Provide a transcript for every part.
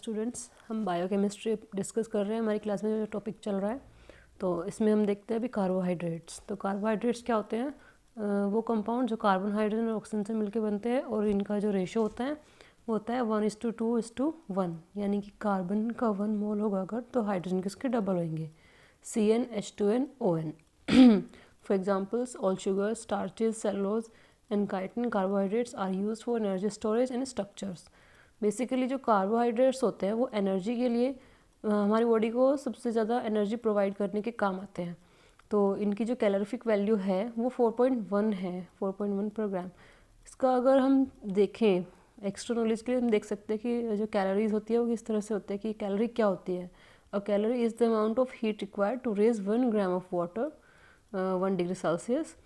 Students, हम biochemistry discuss कर रहे हैं। हमारी क्लास में जो टॉपिक चल रहा है तो इसमें हम देखते हैं अभी कार्बोहाइड्रेट्स। तो कार्बोहाइड्रेट्स क्या होते हैं? वो कंपाउंड जो कार्बन, हाइड्रोजन और ऑक्सीजन से मिलकर बनते हैं और इनका जो रेशो होता है वो होता है 1:2:1, यानी कि कार्बन का 1 मोल होगा अगर तो हाइड्रोजन के इसके डबल होंगे, CnH2nOn। For examples, all sugars, starches, cellulose and chitin carbohydrates are used for energy storage and structures. Basically जो कार्बोहाइड्रेट्स होते हैं वो एनर्जी के लिए हमारी बॉडी को सबसे ज़्यादा एनर्जी प्रोवाइड करने के काम आते हैं। तो इनकी जो कैलोरीफिक वैल्यू है वो 4.1 है, 4.1 पर ग्राम। इसका अगर हम देखें एक्स्ट्रा नॉलेज के लिए हम देख सकते हैं कि जो कैलोरीज होती है वो किस तरह से होती है कि कैलोरी क्या होती है। A calorie is the amount of heat required to raise 1 gram of water 1 degree Celsius.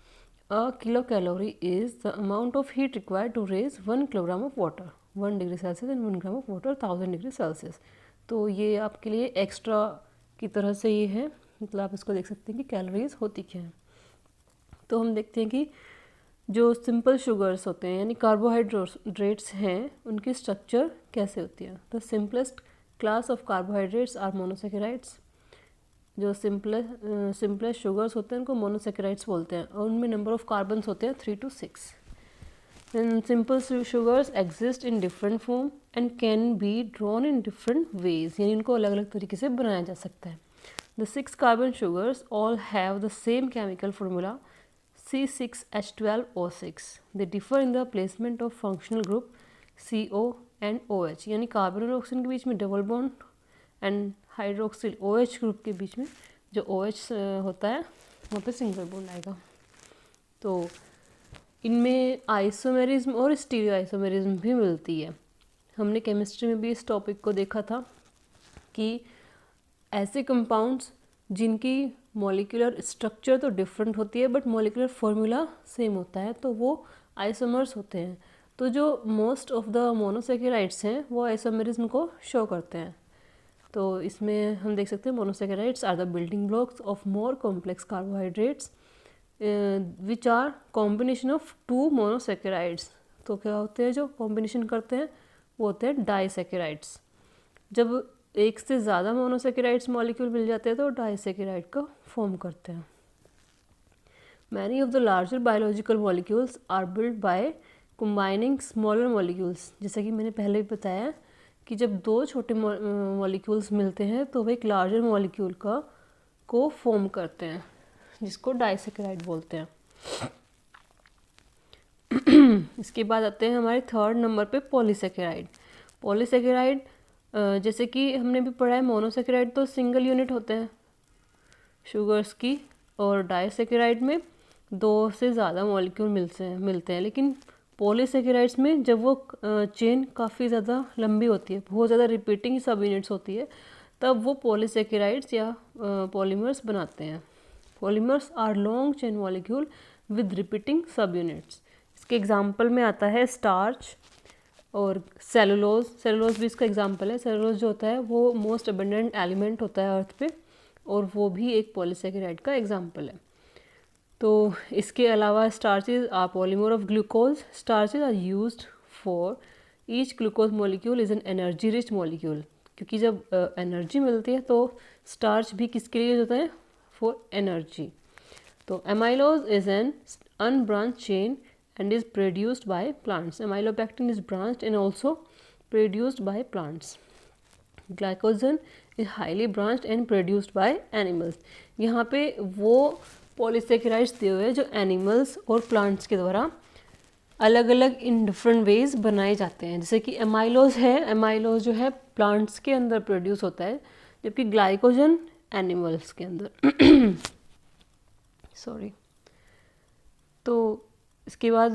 A kilocalorie is the amount of heat required to raise 1 kilogram of water 1 degree Celsius and 1 gram of water 1000 degree Celsius. तो ये आपके लिए extra की तरह से ये है, मतलब आप इसको देख सकते हैं कि कैलोरीज होती क्या है। तो हम देखते हैं कि जो सिंपल शुगर्स होते हैं यानी कार्बोहाइड्रेट्स हैं उनकी स्ट्रक्चर कैसे होती है। The simplest class of carbohydrates are monosaccharides. जो सिंपलेस्ट शुगर्स होते हैं उनको मोनोसेकेराइड्स बोलते हैं और उनमें नंबर ऑफ कार्बन्स होते हैं 3 to 6। Simple sugars exist in different form and can be drawn in different ways, यानी इनको अलग अलग तरीके से बनाया जा सकता है। The 6 carbon sugars all have the same chemical formula C6H12O6। They differ in the placement of functional group CO and OH, यानी कार्बन और ऑक्सीजन के बीच में double bond and hydroxyl OH group के बीच में जो OH होता है वहाँ पे सिंगल बॉन्ड आएगा। तो इनमें आइसोमेरिज्म और स्टीरियो आइसोमेरिज्म भी मिलती है। हमने केमिस्ट्री में भी इस टॉपिक को देखा था कि ऐसे कंपाउंड्स जिनकी मॉलिक्यूलर स्ट्रक्चर तो डिफरेंट होती है बट मॉलिक्यूलर फॉर्मूला सेम होता है तो वो आइसोमर्स होते हैं। तो जो मोस्ट ऑफ द मोनोसेकेराइड्स हैं वो आइसोमेरिज्म को शो करते हैं। तो इसमें हम देख सकते हैं monosaccharides are the building blocks of more complex carbohydrates which are combination of 2 monosaccharides. तो क्या होते हैं जो कॉम्बिनेशन करते हैं वो होते हैं डाइसेकेराइड्स। जब एक से ज़्यादा मोनोसेकेराइड्स मॉलिक्यूल मिल जाते हैं तो डाइसेकेराइड का फॉर्म करते हैं। Many of the larger biological molecules are build by combining smaller molecules. जैसा कि मैंने पहले भी बताया कि जब 2 छोटे मॉलिक्यूल्स मिलते हैं तो वे एक लार्जर मॉलिक्यूल को फॉर्म करते हैं जिसको डाइसेकेराइड बोलते हैं। इसके बाद आते हैं हमारे 3rd नंबर पे पॉलीसेकेराइड। पॉलीसेकेराइड जैसे कि हमने भी पढ़ा है मोनोसेकेराइड तो सिंगल यूनिट होते हैं शुगर्स की और डाइसेकेराइड में 2 से ज़्यादा मॉलिक्यूल मिलते हैं। लेकिन पॉलीसेकेराइड्स में जब वो चेन काफ़ी ज़्यादा लंबी होती है, बहुत ज़्यादा रिपीटिंग सब यूनिट्स होती है, तब वो पॉलीसेकेराइड्स या पॉलीमर्स बनाते हैं। Polymers are long chain molecule with repeating sub units. इसके एग्जांपल में आता है स्टार्च और सेलुलोज। सेलुलोज भी इसका एग्जांपल है। सेलुलोज जो होता है वो मोस्ट अबंडेंट एलिमेंट होता है अर्थ पे और वो भी एक पॉलीसेकेराइड का एग्जांपल है। तो इसके अलावा starches are polymer of glucose. Starches are used for each glucose molecule is an energy rich molecule, क्योंकि जब एनर्जी मिलती है तो स्टार्च भी किसके लिए यूज होता है? For energy. तो amylose is an unbranch chain and is produced by plants. Amylopectin is branched and also produced by plants. Glycogen is highly branched and produced by animals. यहाँ पे वो पॉलीसेकेराइड्स दिए हुए हैं जो एनिमल्स और प्लांट्स के द्वारा अलग अलग इन डिफरेंट वेज बनाए जाते हैं। जैसे कि एमाइलोज है, एमाइलोज जो है प्लांट्स के अंदर प्रोड्यूस होता है जबकि ग्लाइकोजन एनिमल्स के अंदर सॉरी। तो इसके बाद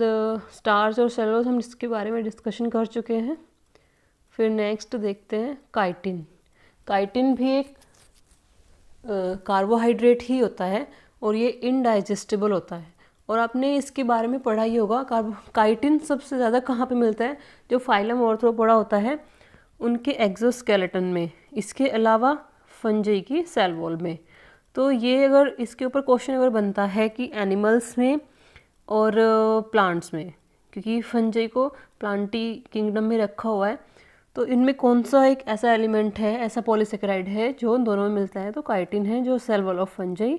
स्टार्च और सेलुलोज हम इसके बारे में डिस्कशन कर चुके हैं। फिर नेक्स्ट देखते हैं काइटिन। काइटिन भी एक कार्बोहाइड्रेट ही होता है और ये इनडाइजेस्टिबल होता है और आपने इसके बारे में पढ़ा ही होगा। काइटिन सबसे ज़्यादा कहाँ पे मिलता है? जो फाइलम ऑर्थ्रोपोडा होता है उनके एक्सोस्केलेटन में, इसके अलावा फंजी की सेल वॉल में। तो ये अगर इसके ऊपर क्वेश्चन अगर बनता है कि एनिमल्स में और प्लांट्स में, क्योंकि फंजी को प्लांटी किंगडम में रखा हुआ है तो इनमें कौन सा एक ऐसा एलिमेंट है, ऐसा पॉलीसेकेराइड है जो उन दोनों में मिलता है? तो काइटिन है, जो cell wall of fungi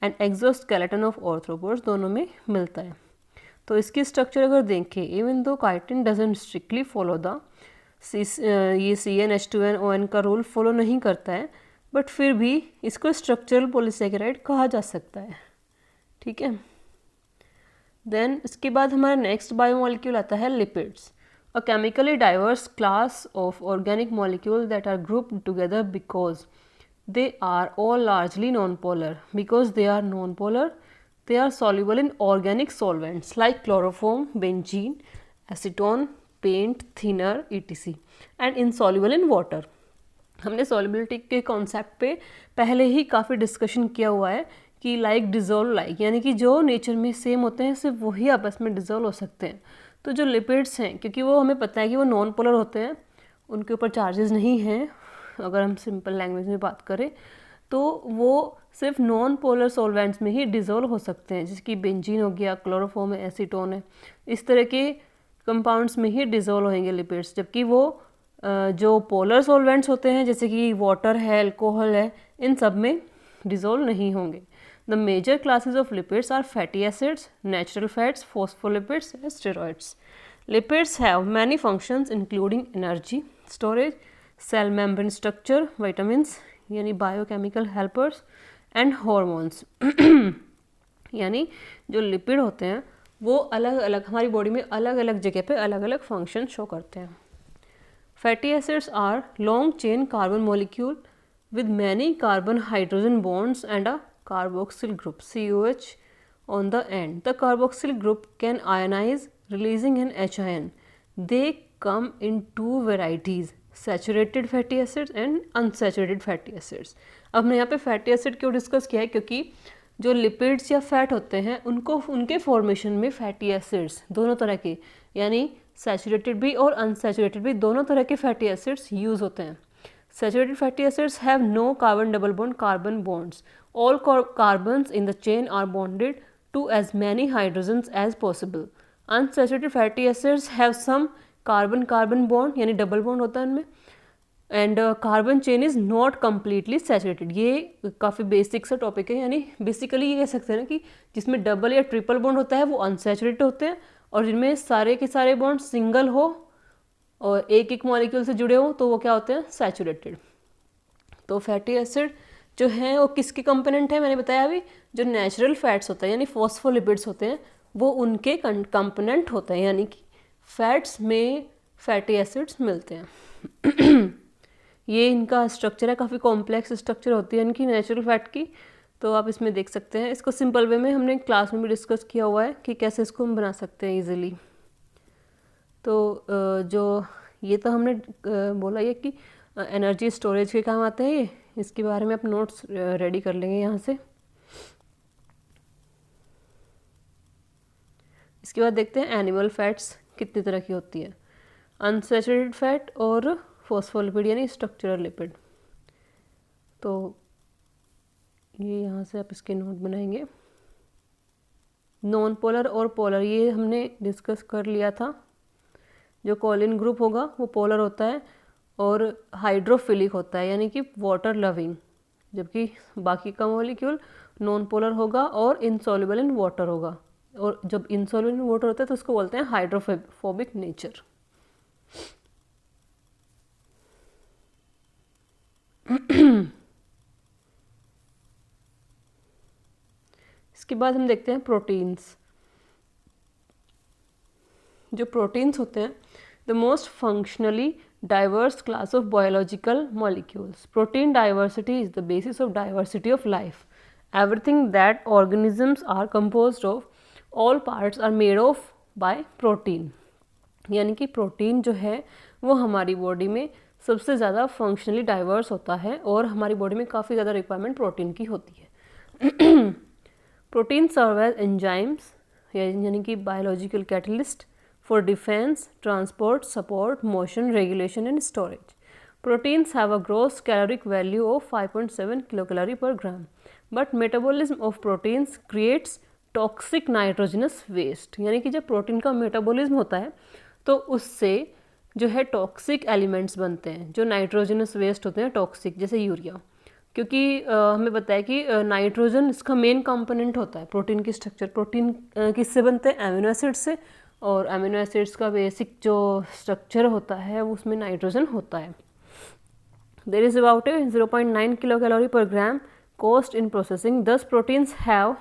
and exoskeleton of arthropods दोनों में मिलता है। तो इसकी स्ट्रक्चर अगर देखें, even though chitin doesn't strictly follow the ये CnH2nOn का रूल फॉलो नहीं करता है, बट फिर भी इसको स्ट्रक्चरल पॉलीसेकेराइड कहा जा सकता है। ठीक है। देन इसके बाद हमारा नेक्स्ट बायोमोलिक्यूल आता है lipids, a chemically diverse class of organic molecule that are grouped together because they are all largely non-polar. Because they are non-polar, they are soluble in organic solvents like chloroform, benzene, acetone, paint, thinner, etc. and insoluble in water. हमने solubility के concept पे पहले ही काफ़ी discussion किया हुआ है कि like dissolve like, यानी कि जो नेचर में सेम होते हैं सिर्फ वही आपस में डिज़ोल्व हो सकते हैं। तो जो लिपिड्स हैं, क्योंकि वो हमें पता है कि वो नॉन पोलर होते हैं, उनके ऊपर चार्जेस नहीं हैं, अगर हम सिंपल लैंग्वेज में बात करें तो वो सिर्फ नॉन पोलर सॉल्वेंट्स में ही डिज़ोल्व हो सकते हैं, जैसे कि बेंजीन हो गया, क्लोरोफॉर्म है, एसीटोन है, इस तरह के कंपाउंड्स में ही डिज़ोल्व होंगे लिपिड्स। जबकि वो जो पोलर सॉल्वेंट्स होते हैं जैसे कि वाटर है, अल्कोहल है, इन सब में डिज़ोल्व नहीं होंगे। The major classes of lipids are fatty acids, natural fats, phospholipids and steroids. Lipids have many functions including energy storage, cell membrane structure, vitamins यानी बायोकेमिकल हेल्पर्स एंड हॉर्मोन्स। यानी जो lipid होते हैं वो अलग अलग हमारी बॉडी में अलग अलग जगह पे अलग अलग फंक्शन शो करते हैं। Fatty acids are long chain carbon molecule with many carbon hydrogen bonds and a carboxyl group COH on the end. The carboxyl group can ionize releasing an H ion. They come in two varieties, saturated fatty acids and unsaturated fatty acids. अब मैं यहाँ पे fatty acid क्यों discuss किया है, क्योंकि जो lipids या फैट होते हैं उनको उनके फॉर्मेशन में फैटी एसिड्स दोनों तरह के, यानी सैचुरेटेड भी और अनसैचुरेटेड भी दोनों तरह के फैटी एसिड्स यूज़ होते हैं। Saturated fatty acids have no carbon double bond carbon bonds. All carbons in the chain are bonded to as many hydrogens as possible. Unsaturated fatty acids have some carbon bond यानी double bond होता है इनमें, and carbon chain is not completely saturated. ये काफ़ी basic सा topic है, यानी basically ये कह सकते हैं ना कि जिसमें डबल या ट्रिपल बॉन्ड होता है वो अनसैचुरेटेड होते हैं, और जिनमें सारे के सारे बॉन्ड सिंगल हो और एक एक मॉलिक्यूल से जुड़े हो तो वो क्या होते हैं, सैचुरेटेड। तो फैटी एसिड जो हैं वो किसके कंपोनेंट है, मैंने बताया अभी, जो नेचुरल फैट्स होते हैं यानी फॉस्फोलिपिड्स होते हैं वो उनके कंपोनेंट होते हैं, यानी कि फैट्स में फैटी एसिड्स मिलते हैं। ये इनका स्ट्रक्चर है, काफ़ी कॉम्प्लेक्स स्ट्रक्चर होती है इनकी नेचुरल फैट की। तो आप इसमें देख सकते हैं, इसको सिंपल वे में हमने क्लास में भी डिस्कस किया हुआ है कि कैसे इसको हम बना सकते हैं ईजिली। तो जो ये तो हमने बोला ये कि एनर्जी स्टोरेज के काम आते हैं ये, इसके बारे में आप नोट्स रेडी कर लेंगे यहाँ से। इसके बाद देखते हैं एनिमल फैट्स कितनी तरह की होती है, अनसैचुरेटेड फैट और फॉस्फोलिपिड यानी स्ट्रक्चरल लिपिड। तो ये यहाँ से आप इसके नोट बनाएंगे। नॉन पोलर और पोलर ये हमने डिस्कस कर लिया था। जो कोलिन ग्रुप होगा वो पोलर होता है और हाइड्रोफिलिक होता है यानी कि वाटर लविंग, जबकि बाकी का मॉलिक्यूल नॉन पोलर होगा और इनसॉल्युबल इन वाटर होगा, और जब इनसॉल्युबल इन वाटर होता है तो उसको बोलते हैं हाइड्रोफोबिक नेचर। इसके बाद हम देखते हैं प्रोटीन्स। जो प्रोटीन्स होते हैं the most functionally diverse class of biological molecules. Protein diversity is the basis of diversity of life. Everything that organisms are composed of, all parts are made of by protein. यानी कि protein जो है वो हमारी body में सबसे ज़्यादा functionally diverse होता है और हमारी बॉडी में काफ़ी ज़्यादा रिक्वायरमेंट प्रोटीन की होती है। प्रोटीन सर्व एज एंजाइम्स यानी कि biological catalyst for defense, transport, support, motion, regulation and storage. Proteins have a gross caloric value of 5.7 kilocalorie per gram, but metabolism of proteins creates toxic nitrogenous waste. यानी कि जब protein का metabolism होता है तो उससे जो है टॉक्सिक एलिमेंट्स बनते हैं, जो नाइट्रोजनस वेस्ट होते हैं टॉक्सिक, जैसे यूरिया। क्योंकि हमें पता है कि नाइट्रोजन इसका मेन कंपोनेंट होता है प्रोटीन की स्ट्रक्चर। प्रोटीन किससे बनते हैं? अमीनो एसिड से, और अमीनो एसिड्स का बेसिक जो स्ट्रक्चर होता है उसमें नाइट्रोजन होता है। There is about 0.9 kilo calorie पर gram cost in processing, thus proteins have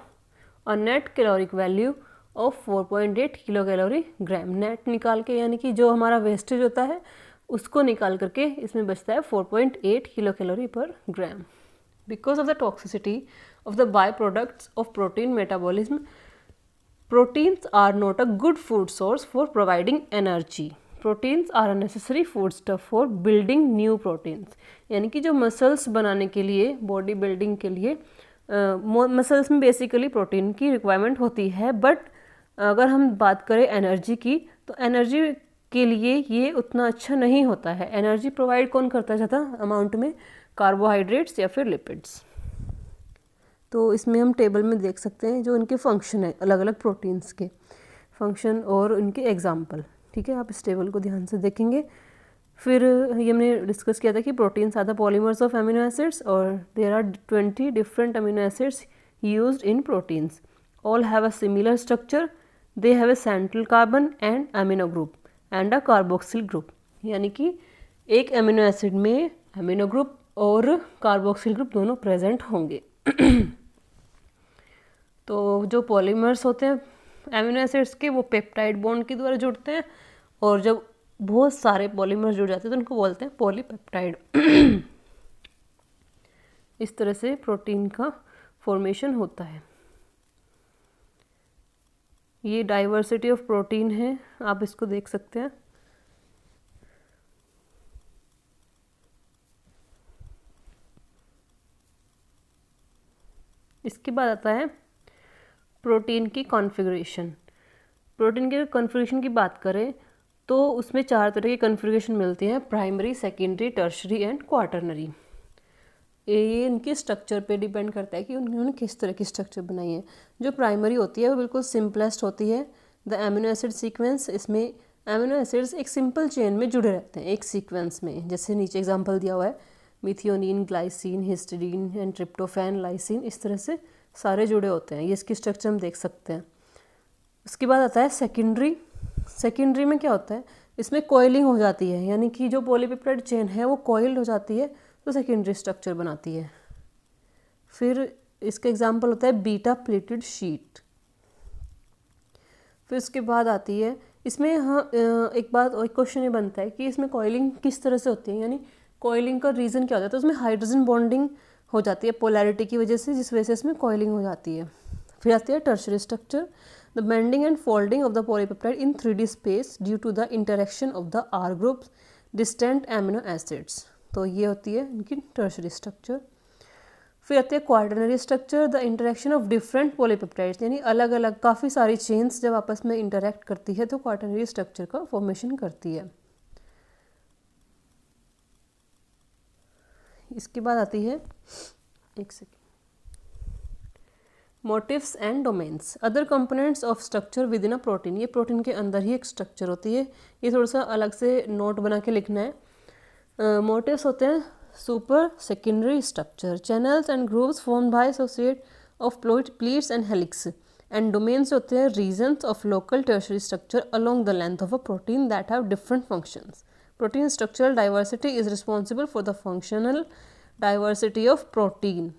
a net caloric value of 4.8 kilo calorie gram. Net निकाल के, यानी कि जो हमारा वेस्टेज होता है उसको निकाल करके इसमें बचता है 4.8 किलो कैलोरी पर gram. Because of the toxicity of the by products of protein metabolism, proteins are not a good food source for providing energy. Proteins are a necessary foodstuff for building new proteins. यानी कि जो muscles बनाने के लिए, body building के लिए, muscles में basically protein की रिक्वायरमेंट होती है। बट अगर हम बात करें एनर्जी की, तो एनर्जी के लिए ये उतना अच्छा नहीं होता है। एनर्जी प्रोवाइड कौन करता है ज़्यादा अमाउंट में? कार्बोहाइड्रेट्स या फिर लिपिड्स। तो इसमें हम टेबल में देख सकते हैं जो इनके फंक्शन है, अलग अलग प्रोटीन्स के फंक्शन और उनके एग्जाम्पल। ठीक है, आप इस टेबल को ध्यान से देखेंगे। फिर ये हमने डिस्कस किया था कि proteins are the polymers of amino acids, और there are 20 different amino acids used in proteins. All have a similar structure, they have a central carbon and amino group and a carboxyl group. यानी कि एक amino acid में amino group और carboxyl group दोनों present होंगे। तो जो polymers होते हैं एमिनो एसिड्स के, वो पेप्टाइड बॉन्ड के द्वारा जुड़ते हैं, और जब बहुत सारे पॉलीमर्स जुड़ जाते हैं तो उनको बोलते हैं पॉलीपेप्टाइड। इस तरह से प्रोटीन का फॉर्मेशन होता है। ये डाइवर्सिटी ऑफ प्रोटीन है, आप इसको देख सकते हैं। इसके बाद आता है प्रोटीन की कॉन्फ़िगरेशन। प्रोटीन के कॉन्फ़िगरेशन की बात करें तो उसमें 4 तरह की कॉन्फ़िगरेशन मिलती हैं: primary, secondary, tertiary and quaternary. ये इनके स्ट्रक्चर पे डिपेंड करता है कि उन्होंने किस तरह की स्ट्रक्चर बनाई है। जो प्राइमरी होती है वो बिल्कुल सिंपलेस्ट होती है, द एमिनो एसिड सीक्वेंस। इसमें एमिनो एसिड्स एक सिंपल चेन में जुड़े रहते हैं, एक सीक्वेंस में। जैसे नीचे एग्जांपल दिया हुआ है, methionine, glycine, histidine and tryptophan, lysine, इस तरह से सारे जुड़े होते हैं। ये इसकी स्ट्रक्चर हम देख सकते हैं। उसके बाद आता है सेकेंडरी। सेकेंडरी में क्या होता है? इसमें कॉइलिंग हो जाती है, यानी कि जो पॉलीपेप्टाइड चेन है वो कॉइल्ड हो जाती है, तो सेकेंडरी स्ट्रक्चर बनाती है। फिर इसका एग्जांपल होता है बीटा प्लेटेड शीट। फिर उसके बाद आती है इसमें एक क्वेश्चन ये बनता है कि इसमें कॉइलिंग किस तरह से होती है, यानी कॉइलिंग का रीज़न क्या होता है? तो उसमें हाइड्रोजन बॉन्डिंग हो जाती है पोलैरिटी की वजह से, जिस वजह से इसमें कॉइलिंग हो जाती है। फिर आती है tertiary structure, the bending and folding of the polypeptide in 3D space due to the interaction of the R groups distant amino acids. तो ये होती है इनकी टर्शरी स्ट्रक्चर। फिर आती है quaternary structure, the interaction of different polypeptides, यानी अलग अलग काफ़ी सारी चेन्स जब आपस में इंटरेक्ट करती है तो क्वाटरनरी स्ट्रक्चर का फॉर्मेशन करती है। इसके बाद आती है motifs and domains, other components of structure within a protein. ये प्रोटीन के अंदर ही एक स्ट्रक्चर होती है, ये थोड़ा सा अलग से नोट बना के लिखना है। मोटिव्स होते हैं super secondary structure, channels and grooves formed by associate of pleats and helix. And domains होते हैं regions of local tertiary structure along the length of a protein that have different functions. Protein structural diversity is responsible for the functional diversity of protein,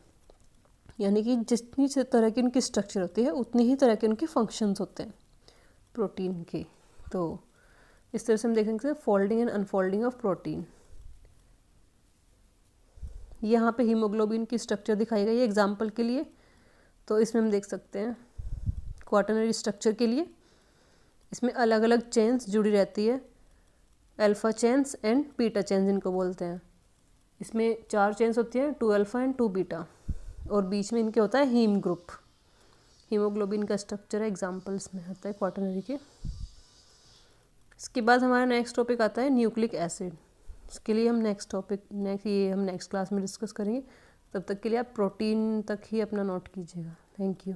यानी कि जितनी तरह की उनकी structure होती है उतनी ही तरह के उनके फंक्शंस होते हैं प्रोटीन के। तो इस तरह से हम देखेंगे folding and unfolding of protein. यहाँ पे हीमोग्लोबिन की स्ट्रक्चर दिखाई गई है एग्जाम्पल के लिए, तो इसमें हम देख सकते हैं क्वाटरनरी स्ट्रक्चर के लिए इसमें अलग अलग चेन्स जुड़ी रहती है, alpha chains and beta chains इनको बोलते हैं। इसमें 4 चेन्स होती हैं, 2 अल्फा एंड 2 बीटा, और बीच में इनके होता है हीम ग्रुप। हीमोग्लोबिन का स्ट्रक्चर है एग्जाम्पल्स में आता है क्वाटरनरी के। इसके बाद हमारा नेक्स्ट टॉपिक आता है न्यूक्लिक एसिड। इसके लिए हम नेक्स्ट क्लास में डिस्कस करेंगे। तब तक के लिए आप प्रोटीन तक ही अपना नोट कीजिएगा। Thank you.